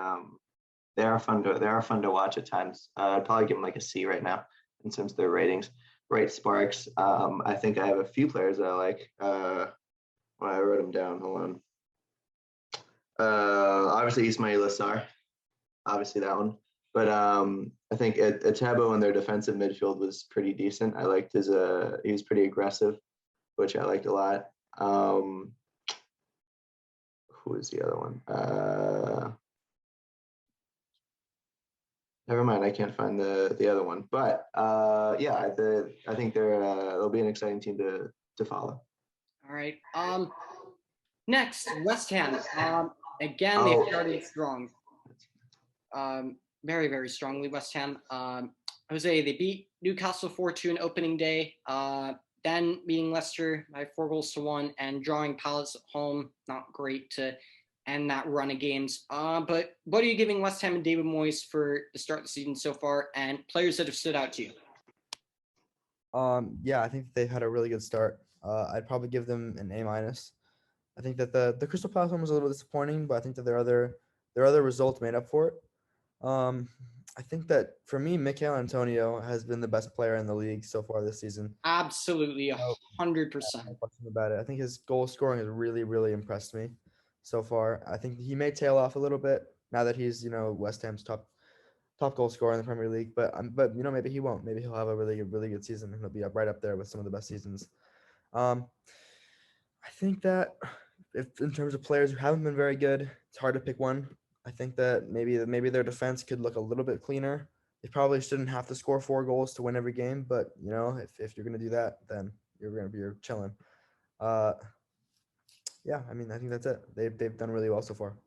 are fun to watch at times. I'd probably give them a C right now in terms of their ratings. Bright sparks. I think I have a few players that I like. I wrote them down. Hold on. Obviously Ismail Assar. Obviously that one. But I think Etebo in their defensive midfield was pretty decent. I liked his he was pretty aggressive, which I liked a lot. Who is the other one? Never mind, I can't find the other one. But yeah, I think they'll be an exciting team to follow. All right. Next, West Ham. Again, they Oh. started strong. Very, very strongly. West Ham. Jose, they beat Newcastle 4-2 in opening day. Then beating Leicester by 4-1 and drawing Palace at home. Not great to end that run of games. But what are you giving West Ham and David Moyes for the start of the season so far, and players that have stood out to you? Yeah, I think they've had a really good start. I'd probably give them an A-. I think that the Crystal Palace one was a little disappointing, but I think that their other results made up for it. I think that for me, Mikel Antonio has been the best player in the league so far this season. Absolutely, 100%. No question about it. I think his goal scoring has really, really impressed me so far. I think he may tail off a little bit now that he's, West Ham's top goal scorer in the Premier League. But maybe he won't. Maybe he'll have a really good season and he'll be right up there with some of the best seasons. I think that if in terms of players who haven't been very good, it's hard to pick one. I think that maybe their defense could look a little bit cleaner. They probably shouldn't have to score 4 goals to win every game, but if you're gonna do that, then you're chilling. Yeah, I mean, I think that's it. They've done really well so far.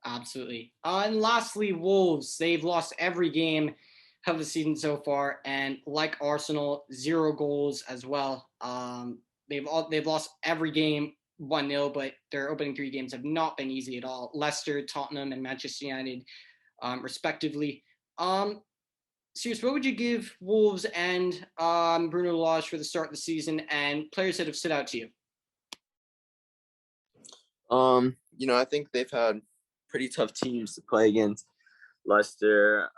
Absolutely. And lastly, Wolves. They've lost every game of the season so far, and like Arsenal, 0 goals as well. They've lost every game 1-0, but their opening 3 games have not been easy at all. Leicester, Tottenham, and Manchester United, respectively. Serious, what would you give Wolves and Bruno Lage for the start of the season and players that have stood out to you? I think they've had pretty tough teams to play against. Leicester,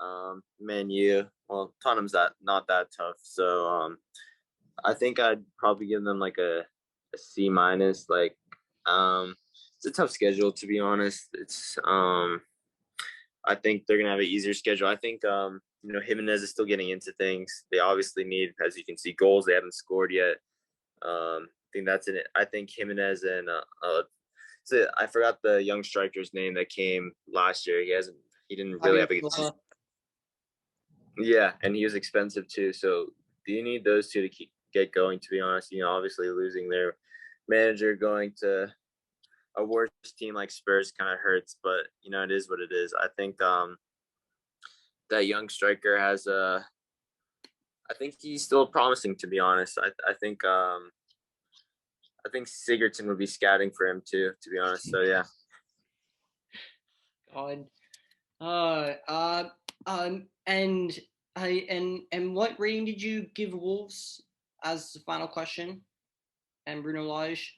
Man U. Well, Tottenham's not that tough. So I think I'd probably give them like a C-. Like it's a tough schedule, to be honest. It's I think they're gonna have an easier schedule. I think Jimenez is still getting into things. They obviously need, as you can see, goals. They haven't scored yet. I think that's it. I think Jimenez and so I forgot the young striker's name that came last year. He didn't really have a good season. Yeah, and he was expensive too. So do you need those two to get going, to be honest? Obviously losing their manager, going to a worse team like Spurs kind of hurts, but it is what it is. I think that young striker has I think he's still promising, to be honest. I think Sigurdsson would be scouting for him too, to be honest. So yeah. God. And what rating did you give Wolves as the final question? And Bruno Lage?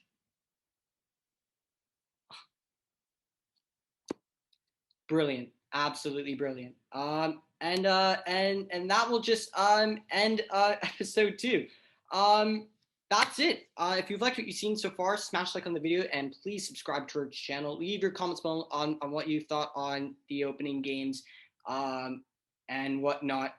Brilliant, absolutely brilliant. And that will just end episode 2. That's it. If you've liked what you've seen so far, smash like on the video and please subscribe to our channel. Leave your comments below on what you thought on the opening games and whatnot.